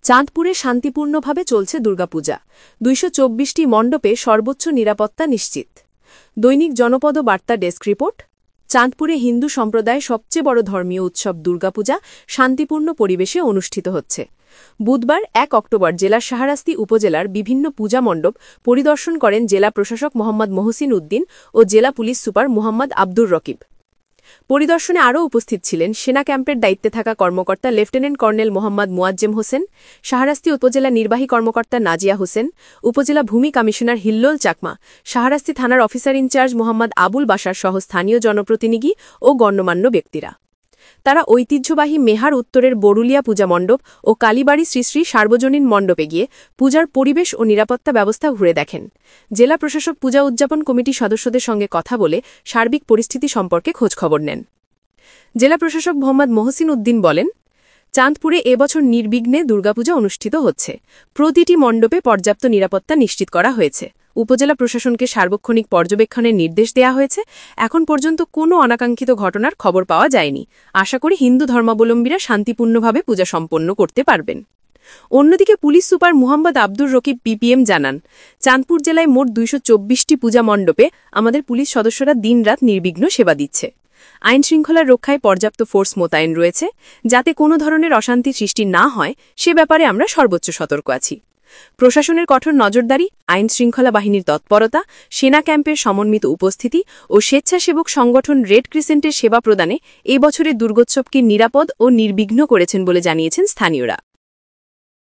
চাঁদপুরে শান্তিপূর্ণভাবে চলছে দুর্গাপূজা। ২২৪টি মণ্ডপে সর্বোচ্চ নিরাপত্তা নিশ্চিত। দৈনিক জনপদ বার্তা ডেস্ক রিপোর্ট। চাঁদপুরে হিন্দু সম্প্রদায়ের সবচেয়ে বড় ধর্মীয় উৎসব দুর্গাপূজা শান্তিপূর্ণ পরিবেশে অনুষ্ঠিত হচ্ছে। বুধবার ১ অক্টোবর জেলার শাহরাস্তি উপজেলার বিভিন্ন পূজা মণ্ডপ পরিদর্শন করেন জেলা প্রশাসক মোহাম্মদ মহসিন উদ্দিন ও জেলা পুলিশ সুপার মোহাম্মদ আব্দুর রকিব। পরিদর্শনে আরও উপস্থিত ছিলেন সেনা ক্যাম্পের দায়িত্বে থাকা কর্মকর্তা লেফটেন্যান্ট কর্নেল মোহাম্মদ মুয়াজ্জেম হোসেন, শাহরাস্তি উপজেলা নির্বাহী কর্মকর্তা নাজিয়া হোসেন, উপজেলা ভূমি কমিশনার হিল্লোল চাকমা, শাহরাস্তি থানার অফিসার ইনচার্জ মোহাম্মদ আবুল বাশার সহ স্থানীয় জনপ্রতিনিধি ও গণ্যমান্য ব্যক্তিরা। তারা ঐতিহ্যবাহী মেহার উত্তরের বরুলিয়া পূজা মণ্ডপ ও কালীবাড়ি শ্রী শ্রী সার্বজনীন মণ্ডপে গিয়ে পূজার পরিবেশ ও নিরাপত্তা ব্যবস্থা ঘুরে দেখেন। জেলা প্রশাসক পূজা উদযাপন কমিটির সদস্যদের সঙ্গে কথা বলে সার্বিক পরিস্থিতি সম্পর্কে খোঁজখবর নেন। জেলা প্রশাসক মোহাম্মদ মহসিন উদ্দিন বলেন, চাঁদপুরে এবছর নির্বিঘ্নে দুর্গাপূজা অনুষ্ঠিত হচ্ছে। প্রতিটি মণ্ডপে পর্যাপ্ত নিরাপত্তা নিশ্চিত করা হয়েছে। উপজেলা প্রশাসনকে সার্বক্ষণিক পর্যবেক্ষণের নির্দেশ দেওয়া হয়েছে। এখন পর্যন্ত কোনো অনাকাঙ্ক্ষিত ঘটনার খবর পাওয়া যায়নি। আশা করি হিন্দু ধর্মাবলম্বীরা শান্তিপূর্ণভাবে পূজা সম্পন্ন করতে পারবেন। অন্যদিকে police super Mohammad Abdur Rakib PPM জানান, চাঁদপুর জেলায় মোট ২২৪টি পূজা মণ্ডপে আমাদের পুলিশ সদস্যরা দিনরাত নির্বিঘ্ন সেবা দিচ্ছে। আইনশৃঙ্খলা রক্ষায় পর্যাপ্ত ফোর্স মোতায়েন রয়েছে। যাতে কোনো ধরনের অশান্তি সৃষ্টি না হয় সে ব্যাপারে আমরা সর্বোচ্চ সতর্ক আছি। প্রশাসনের কঠোর নজরদারি, আইনশৃঙ্খলা বাহিনীর তৎপরতা, সেনা ক্যাম্পের সমন্বিত উপস্থিতি ও স্বেচ্ছাসেবক সংগঠন রেড ক্রিসেন্টের সেবা প্রদানে এই বছরের দুর্গোৎসবকে নিরাপদ ও নির্বিঘ্ন করেছেন বলে জানিয়েছেন স্থানীয়রা।